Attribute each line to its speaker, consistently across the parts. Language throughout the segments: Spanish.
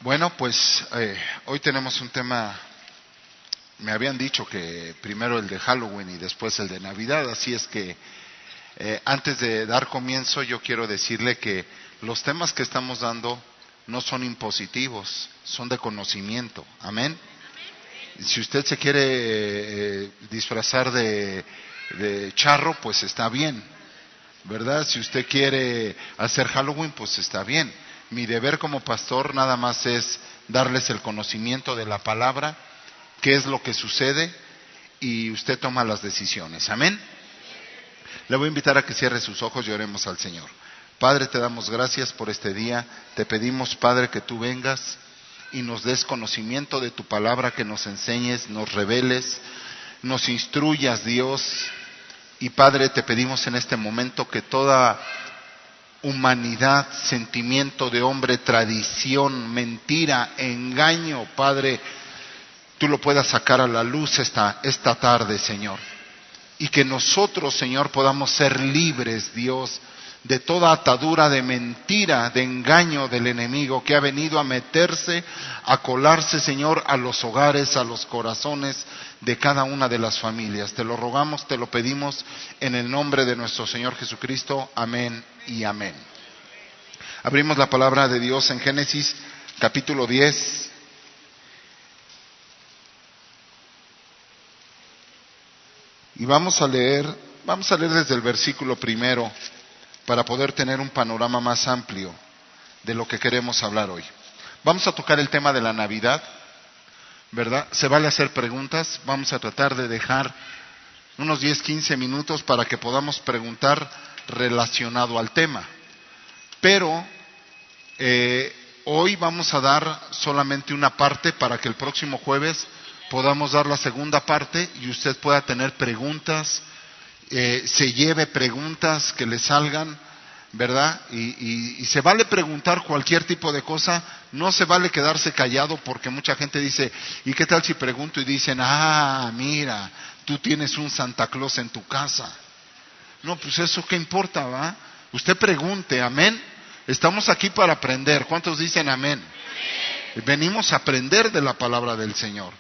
Speaker 1: Bueno, pues hoy tenemos un tema. Me habían dicho que primero el de Halloween y después el de Navidad, así es que antes de dar comienzo yo quiero decirle que los temas que estamos dando no son impositivos, son de conocimiento. Amén. Si usted se quiere disfrazar de charro, pues está bien, ¿verdad? Si usted quiere hacer Halloween, pues está bien. Mi deber como pastor nada más es darles el conocimiento de la palabra, qué es lo que sucede, y usted toma las decisiones. Amén. Le voy a invitar a que cierre sus ojos y oremos al Señor. Padre, te damos gracias por este día. Te pedimos, Padre, que tú vengas y nos des conocimiento de tu palabra, que nos enseñes, nos reveles, nos instruyas, Dios. Y Padre, te pedimos en este momento que toda humanidad, sentimiento de hombre, tradición, mentira, engaño, Padre, tú lo puedas sacar a la luz esta tarde, Señor. Y que nosotros, Señor, podamos ser libres, Dios, de toda atadura de mentira, de engaño del enemigo que ha venido a meterse, a colarse, Señor, a los hogares, a los corazones de cada una de las familias. Te lo rogamos, te lo pedimos en el nombre de nuestro Señor Jesucristo. Amén y amén. Abrimos la palabra de Dios en Génesis capítulo 10. Y vamos a leer desde el versículo primero para poder tener un panorama más amplio de lo que queremos hablar hoy. Vamos a tocar el tema de la Navidad, ¿verdad? Se vale hacer preguntas. Vamos a tratar de dejar unos 10-15 minutos para que podamos preguntar relacionado al tema. Pero hoy vamos a dar solamente una parte para que el próximo jueves podamos dar la segunda parte y usted pueda tener preguntas, se lleve preguntas que le salgan, ¿verdad? Y se vale preguntar cualquier tipo de cosa, no se vale quedarse callado, porque mucha gente dice, ¿y qué tal si pregunto? Y dicen, mira, tú tienes un Santa Claus en tu casa. No, pues eso qué importa, ¿va? Usted pregunte, amén. Estamos aquí para aprender. ¿Cuántos dicen amén? Venimos a aprender de la palabra del Señor.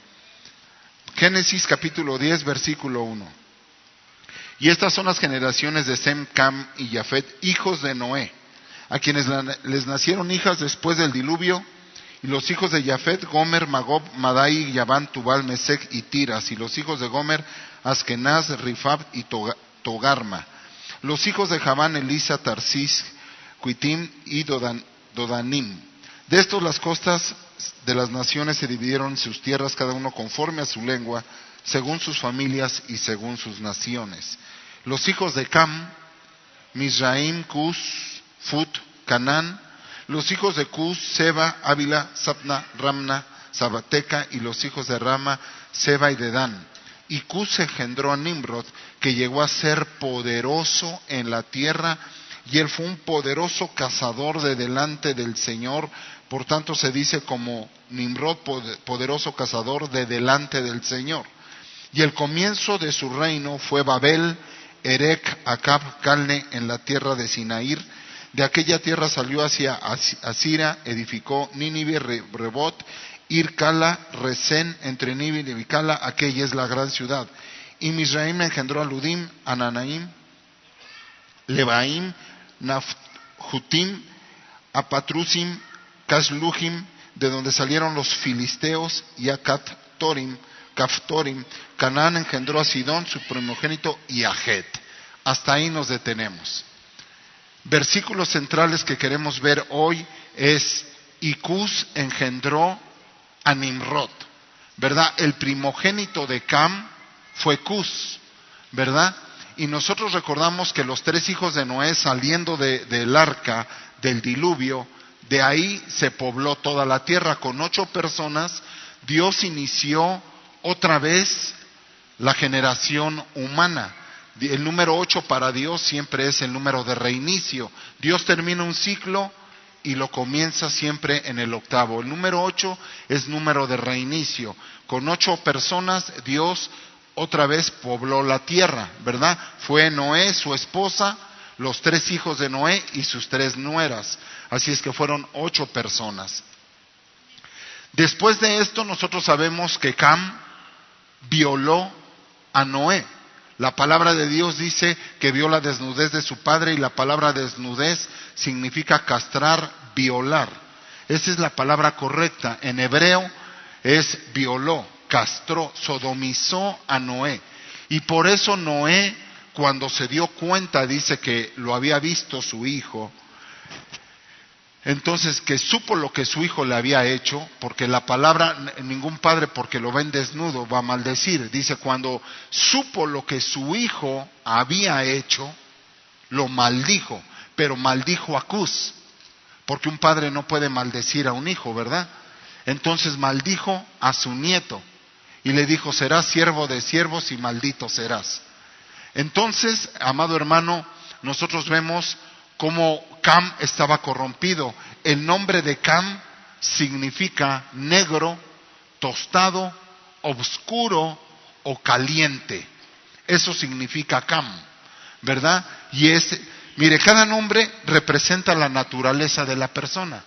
Speaker 1: Génesis capítulo 10, versículo 1. Y estas son las generaciones de Sem, Cam y Jafet, hijos de Noé, a quienes les nacieron hijas después del diluvio. Y los hijos de Jafet, Gomer, Magob, Madai, Yaván, Tubal, Mesec y Tiras. Y los hijos de Gomer, Askenaz, Rifab y Togarma. Los hijos de Javán, Elisa, Tarsis, Cuitim y Dodanim. De estos las costas de las naciones se dividieron en sus tierras, cada uno conforme a su lengua, según sus familias y según sus naciones. Los hijos de Cam, Mizraim, Cus, Fut, Canán. Los hijos de Cus, Seba, Ávila, Sapna, Ramna, Sabateca. Y los hijos de Rama, Seba y Dedán. Y Cus engendró a Nimrod, que llegó a ser poderoso en la tierra, y él fue un poderoso cazador de delante del Señor. Por tanto se dice como Nimrod, poderoso cazador de delante del Señor. Y el comienzo de su reino fue Babel, Erec, Acab, Calne, en la tierra de Sinair. De aquella tierra salió hacia Asira, edificó Nínive, Rebot, Ir-Cala, Resén, entre Nínive y Cala, aquella es la gran ciudad. Y Mizraim engendró a Ludim, Ananaim, Lebaim, Nafjutim, a Patrusim, Casluhim, de donde salieron los filisteos, y a Caftorim. Canaán engendró a Sidón, su primogénito, y a Het. Hasta ahí nos detenemos. Versículos centrales que queremos ver hoy es, y Cus engendró a Nimrod, ¿verdad? El primogénito de Cam fue Cus, ¿verdad? Y nosotros recordamos que los 3 hijos de Noé, saliendo del arca, del diluvio, de ahí se pobló toda la tierra con 8 personas. Dios inició otra vez la generación humana. El número 8 para Dios siempre es el número de reinicio. Dios termina un ciclo y lo comienza siempre en el 8º. El número 8 es número de reinicio. Con 8 personas Dios otra vez pobló la tierra, ¿verdad? Fue Noé, su esposa, los 3 hijos de Noé y sus 3 nueras. Así es que fueron 8 personas. Después de esto nosotros sabemos que Cam violó a Noé. La palabra de Dios dice que vio la desnudez de su padre, y la palabra desnudez significa castrar, violar. Esa es la palabra correcta. En hebreo es violó, castró, sodomizó a Noé. Y por eso Noé, cuando se dio cuenta, dice que lo había visto su hijo, entonces que supo lo que su hijo le había hecho, porque la palabra, ningún padre porque lo ven desnudo va a maldecir. Dice, cuando supo lo que su hijo había hecho, lo maldijo, pero maldijo a Cus, porque un padre no puede maldecir a un hijo, ¿verdad? Entonces maldijo a su nieto y le dijo, serás siervo de siervos y maldito serás. Entonces, amado hermano, nosotros vemos cómo Cam estaba corrompido. El nombre de Cam significa negro, tostado, oscuro o caliente. Eso significa Cam, ¿verdad? Y mire, cada nombre representa la naturaleza de la persona,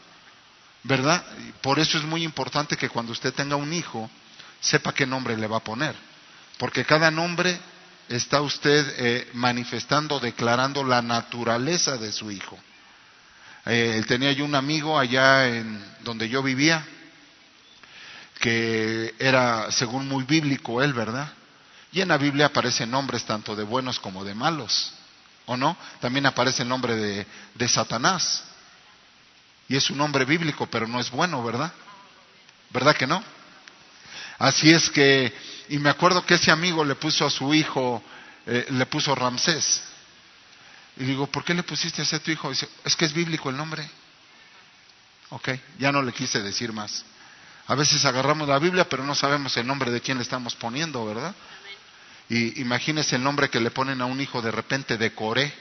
Speaker 1: ¿verdad? Por eso es muy importante que cuando usted tenga un hijo, sepa qué nombre le va a poner. Porque cada nombre está usted manifestando, declarando la naturaleza de su hijo. Tenía yo un amigo allá en donde yo vivía, que era según muy bíblico él, ¿verdad? Y en la Biblia aparecen nombres tanto de buenos como de malos, ¿o no? También aparece el nombre de Satanás, y es un nombre bíblico, pero no es bueno, ¿verdad? ¿Verdad que no? Así es que, y me acuerdo que ese amigo le puso a su hijo, le puso Ramsés. Y digo, ¿por qué le pusiste ese a tu hijo? Dice, es que es bíblico el nombre. Ok, ya no le quise decir más. A veces agarramos la Biblia, pero no sabemos el nombre de quién le estamos poniendo, ¿verdad? Y imagínese el nombre que le ponen a un hijo de repente de Coré,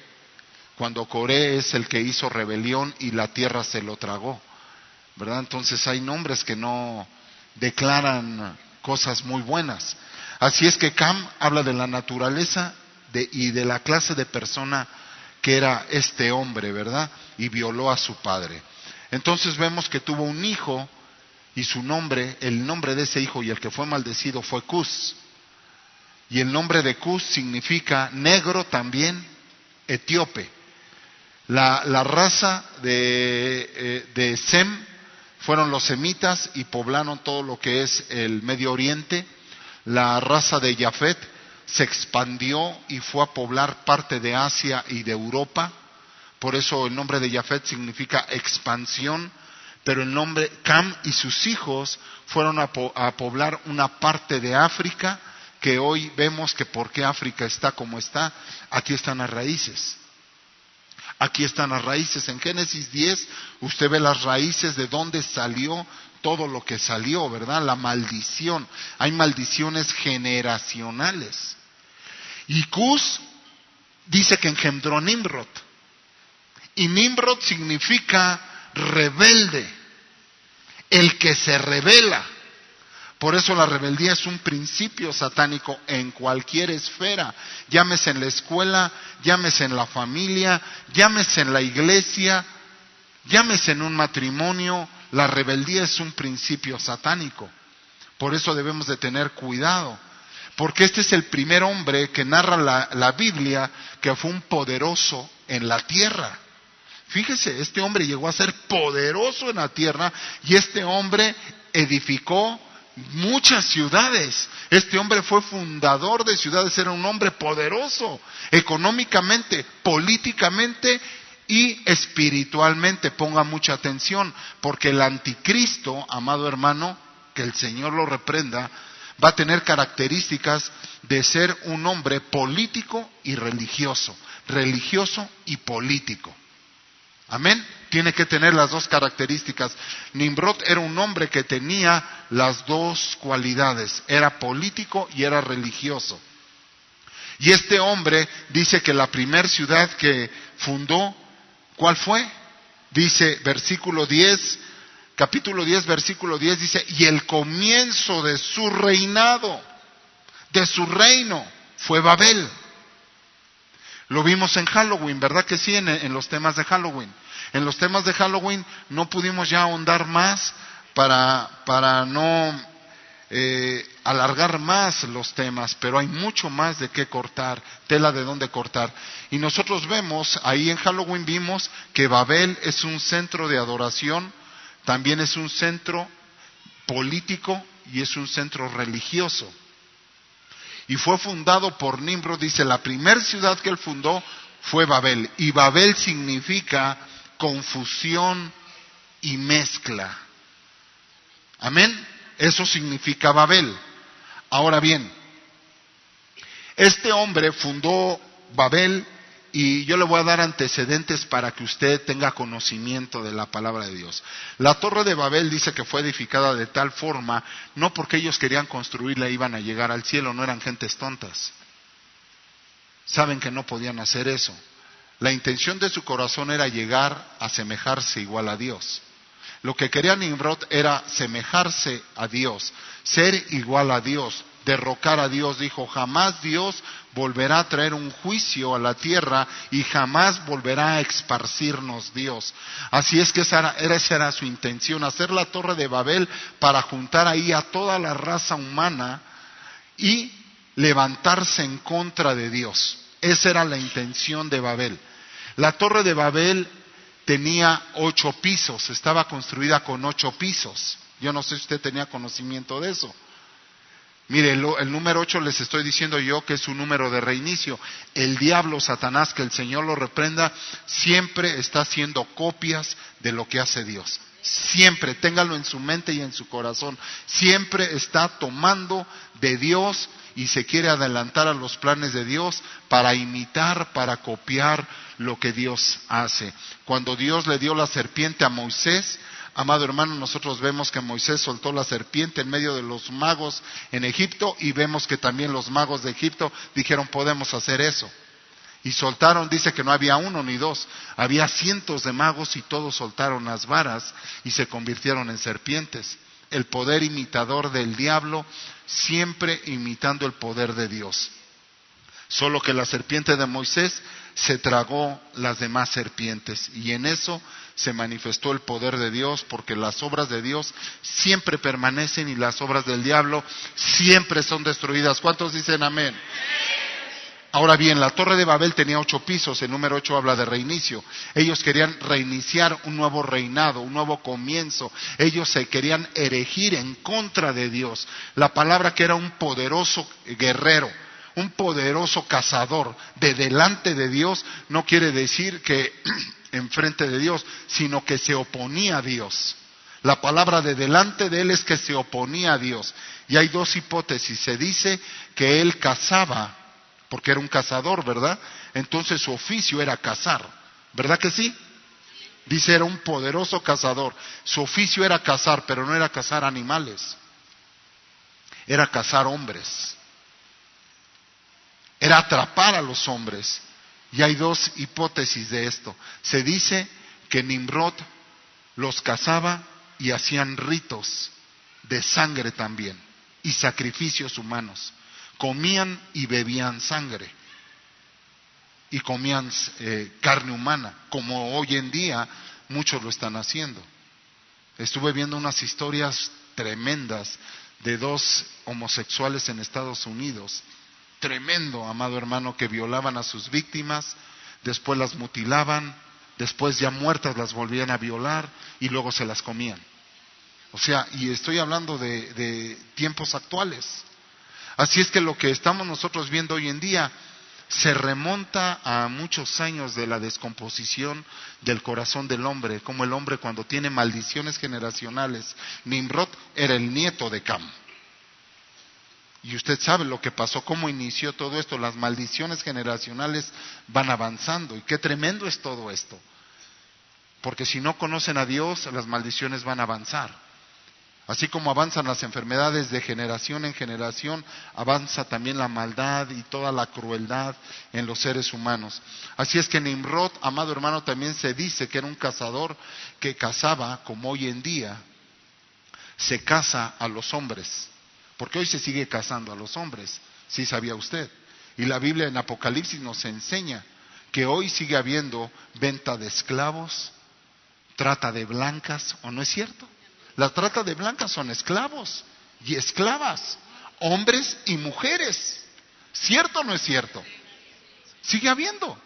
Speaker 1: cuando Coré es el que hizo rebelión y la tierra se lo tragó, ¿verdad? Entonces hay nombres que no declaran cosas muy buenas. Así es que Cam habla de la naturaleza y de la clase de persona que era este hombre, ¿verdad? Y violó a su padre. Entonces vemos que tuvo un hijo, y su nombre, el nombre de ese hijo y el que fue maldecido fue Cus. Y el nombre de Cus significa negro también, etíope. La raza de Sem fueron los semitas y poblaron todo lo que es el Medio Oriente. La raza de Jafet se expandió y fue a poblar parte de Asia y de Europa. Por eso el nombre de Jafet significa expansión. Pero el nombre Cam y sus hijos fueron a poblar una parte de África, que hoy vemos que por qué África está como está. Aquí están las raíces. Aquí están las raíces. En Génesis 10 usted ve las raíces de dónde salió todo lo que salió, ¿verdad? La maldición. Hay maldiciones generacionales. Y Cus dice que engendró Nimrod. Y Nimrod significa rebelde, el que se rebela. Por eso la rebeldía es un principio satánico en cualquier esfera, llámese en la escuela, llámese en la familia, llámese en la iglesia, llámese en un matrimonio. La rebeldía es un principio satánico. Por eso debemos de tener cuidado, porque este es el primer hombre que narra la Biblia que fue un poderoso en la tierra. Fíjese, este hombre llegó a ser poderoso en la tierra, y este hombre edificó muchas ciudades. Este hombre fue fundador de ciudades, era un hombre poderoso, económicamente, políticamente y espiritualmente. Ponga mucha atención, porque el anticristo, amado hermano, que el Señor lo reprenda, va a tener características de ser un hombre político y religioso y político. Amén. Tiene que tener las dos características. Nimrod era un hombre que tenía las dos cualidades. Era político y era religioso. Y este hombre dice que la primera ciudad que fundó, ¿cuál fue? Dice versículo 10, capítulo 10, versículo 10, dice, y el comienzo de su reinado, de su reino, fue Babel. Lo vimos en Halloween, ¿verdad que sí? En los temas de Halloween. En los temas de Halloween no pudimos ya ahondar más para no alargar más los temas, pero hay mucho más de qué cortar, tela de dónde cortar. Y nosotros vemos, ahí en Halloween vimos que Babel es un centro de adoración, también es un centro político y es un centro religioso. Y fue fundado por Nimrod, dice, la primera ciudad que él fundó fue Babel. Y Babel significa confusión y mezcla. Amén. Eso significa Babel. Ahora bien, este hombre fundó Babel y yo le voy a dar antecedentes para que usted tenga conocimiento de la palabra de Dios. La torre de Babel dice que fue edificada de tal forma, no porque ellos querían construirla, iban a llegar al cielo, no eran gentes tontas. Saben que no podían hacer eso. La intención de su corazón era llegar a asemejarse igual a Dios. Lo que quería Nimrod era asemejarse a Dios, ser igual a Dios, derrocar a Dios. Dijo, jamás Dios volverá a traer un juicio a la tierra y jamás volverá a esparcirnos Dios. Así es que esa era su intención, hacer la torre de Babel para juntar ahí a toda la raza humana y levantarse en contra de Dios. Esa era la intención de Babel. La torre de Babel tenía 8 pisos, estaba construida con 8 pisos. Yo no sé si usted tenía conocimiento de eso. Mire, el número 8 les estoy diciendo yo que es un número de reinicio. El diablo, Satanás, que el Señor lo reprenda, siempre está haciendo copias de lo que hace Dios. Siempre, téngalo en su mente y en su corazón. Siempre está tomando de Dios y se quiere adelantar a los planes de Dios para imitar, para copiar lo que Dios hace. Cuando Dios le dio la serpiente a Moisés, amado hermano, nosotros vemos que Moisés soltó la serpiente en medio de los magos en Egipto y vemos que también los magos de Egipto dijeron, podemos hacer eso. Y soltaron, dice que no había 1 ni 2, había cientos de magos y todos soltaron las varas y se convirtieron en serpientes. El poder imitador del diablo, siempre imitando el poder de Dios. Solo que la serpiente de Moisés se tragó las demás serpientes y en eso se manifestó el poder de Dios, porque las obras de Dios siempre permanecen y las obras del diablo siempre son destruidas. ¿Cuántos dicen amén? Ahora bien, la torre de Babel tenía 8 pisos, el número 8 habla de reinicio. Ellos querían reiniciar un nuevo reinado, un nuevo comienzo. Ellos se querían erigir en contra de Dios. La palabra que era un poderoso guerrero, un poderoso cazador de delante de Dios, no quiere decir que enfrente de Dios, sino que se oponía a Dios. La palabra de delante de él es que se oponía a Dios. Y hay 2 hipótesis. Se dice que él cazaba, porque era un cazador, ¿verdad? Entonces su oficio era cazar, ¿verdad que sí? Dice, era un poderoso cazador. Su oficio era cazar, pero no era cazar animales. Era cazar hombres. Era atrapar a los hombres. Y hay 2 hipótesis de esto. Se dice que Nimrod los cazaba y hacían ritos de sangre también y sacrificios humanos. Comían y bebían sangre y comían carne humana, como hoy en día muchos lo están haciendo. Estuve viendo unas historias tremendas de 2 homosexuales en Estados Unidos. Tremendo, amado hermano, que violaban a sus víctimas, después las mutilaban, después ya muertas las volvían a violar y luego se las comían. O sea, y estoy hablando de tiempos actuales. Así es que lo que estamos nosotros viendo hoy en día se remonta a muchos años de la descomposición del corazón del hombre, como el hombre cuando tiene maldiciones generacionales. Nimrod era el nieto de Cam. Y usted sabe lo que pasó, cómo inició todo esto. Las maldiciones generacionales van avanzando. Y qué tremendo es todo esto. Porque si no conocen a Dios, las maldiciones van a avanzar. Así como avanzan las enfermedades de generación en generación, avanza también la maldad y toda la crueldad en los seres humanos. Así es que Nimrod, amado hermano, también se dice que era un cazador que cazaba, como hoy en día se caza a los hombres. Porque hoy se sigue cazando a los hombres, ¿sí sabía usted? Y la Biblia en Apocalipsis nos enseña que hoy sigue habiendo venta de esclavos, trata de blancas, ¿o no es cierto? La trata de blancas son esclavos y esclavas, hombres y mujeres. ¿Cierto o no es cierto? Sigue habiendo.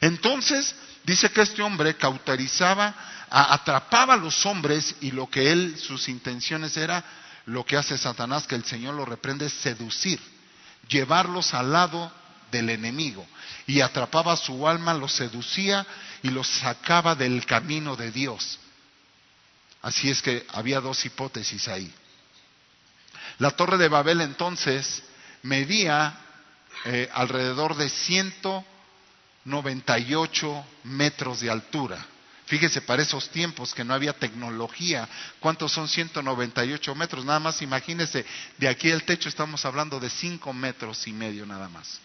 Speaker 1: Entonces, dice que este hombre cauterizaba, atrapaba a los hombres, y lo que él, sus intenciones era, lo que hace Satanás, que el Señor lo reprende, es seducir, llevarlos al lado del enemigo. Y atrapaba su alma, los seducía y los sacaba del camino de Dios. Así es que había dos hipótesis ahí. La Torre de Babel entonces medía alrededor de 198 metros de altura. Fíjese, para esos tiempos que no había tecnología, ¿cuántos son 198 metros? Nada más imagínese, de aquí al techo estamos hablando de 5 metros y medio nada más.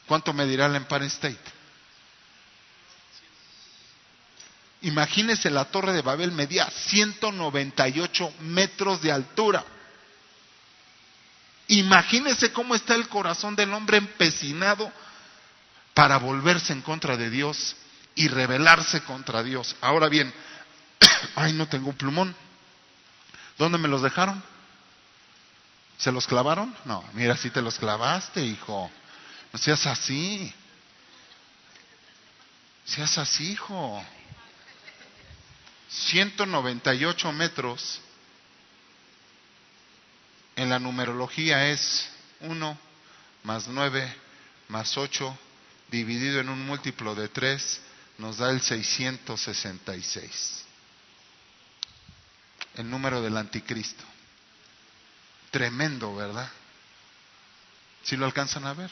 Speaker 1: ¿Cuánto medirá el Empire State? Imagínese, la Torre de Babel medía 198 metros de altura. Imagínese cómo está el corazón del hombre empecinado para volverse en contra de Dios y rebelarse contra Dios. Ahora bien, ay, no tengo un plumón. ¿Dónde me los dejaron? ¿Se los clavaron? No, mira, si te los clavaste, hijo. No seas así. Seas así, hijo. 198 metros en la numerología es 1 más 9 más 8 dividido en un múltiplo de 3 nos da el 666. El número del anticristo. Tremendo, ¿verdad? ¿Sí lo alcanzan a ver?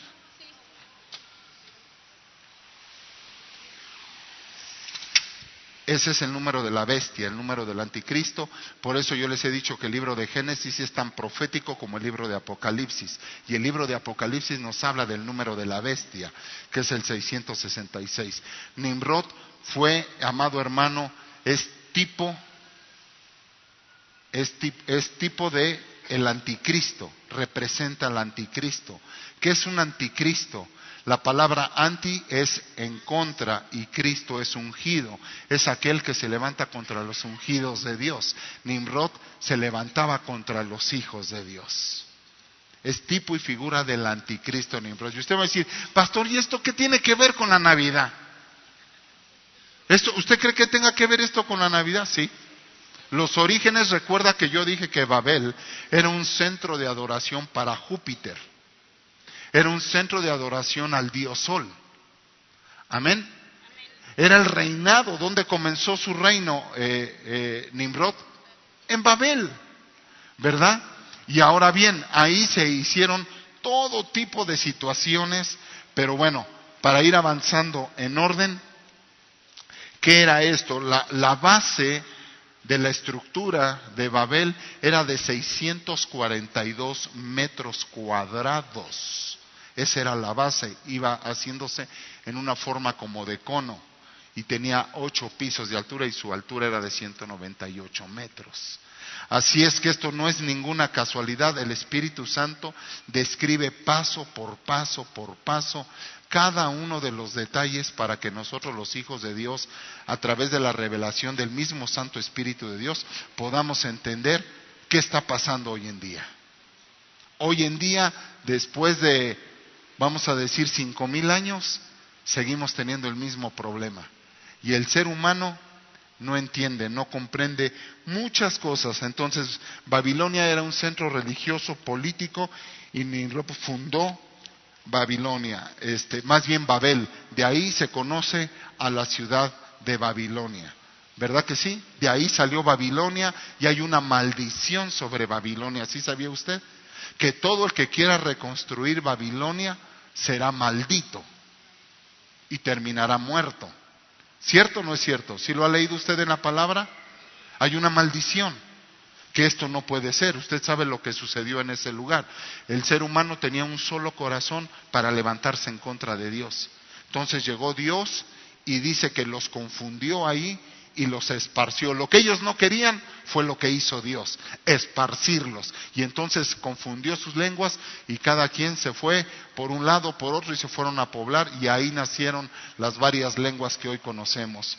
Speaker 1: Ese es el número de la bestia, el número del anticristo. Por eso yo les he dicho que el libro de Génesis es tan profético como el libro de Apocalipsis. Y el libro de Apocalipsis nos habla del número de la bestia, que es el 666. Nimrod fue, amado hermano, es tipo de el anticristo, representa al anticristo. ¿Qué es un anticristo? La palabra anti es en contra y Cristo es ungido. Es aquel que se levanta contra los ungidos de Dios. Nimrod se levantaba contra los hijos de Dios. Es tipo y figura del anticristo Nimrod. Y usted va a decir, pastor, ¿y esto qué tiene que ver con la Navidad? ¿Usted cree que tenga que ver esto con la Navidad? Sí. Los orígenes, recuerda que yo dije que Babel era un centro de adoración para Júpiter. Era un centro de adoración al dios Sol. Amén. Era el reinado. ¿Dónde comenzó su reino Nimrod? En Babel, ¿verdad? Y ahora bien, ahí se hicieron todo tipo de situaciones, pero bueno, para ir avanzando en orden, ¿qué era esto? La base de la estructura de Babel era de 642 metros cuadrados. Esa era la base, iba haciéndose en una forma como de cono y tenía 8 pisos de altura y su altura era de 198 metros. Así es que esto no es ninguna casualidad, el Espíritu Santo describe paso por paso cada uno de los detalles para que nosotros los hijos de Dios, a través de la revelación del mismo Santo Espíritu de Dios, podamos entender qué está pasando hoy en día. Hoy en día, después de, vamos a decir, 5,000 años, seguimos teniendo el mismo problema. Y el ser humano no entiende, no comprende muchas cosas. Entonces, Babilonia era un centro religioso, político, y Nimrod fundó Babilonia, más bien Babel. De ahí se conoce a la ciudad de Babilonia. ¿Verdad que sí? De ahí salió Babilonia y hay una maldición sobre Babilonia. ¿Sí sabía usted? Que todo el que quiera reconstruir Babilonia será maldito y terminará muerto. ¿Cierto o no es cierto? ¿Sí lo ha leído usted en la palabra? Hay una maldición, que esto no puede ser. Usted sabe lo que sucedió en ese lugar. El ser humano tenía un solo corazón para levantarse en contra de Dios. Entonces llegó Dios y dice que los confundió ahí y los esparció. Lo que ellos no querían fue lo que hizo Dios, esparcirlos. Y entonces confundió sus lenguas y cada quien se fue por un lado, por otro, y se fueron a poblar, y ahí nacieron las varias lenguas que hoy conocemos.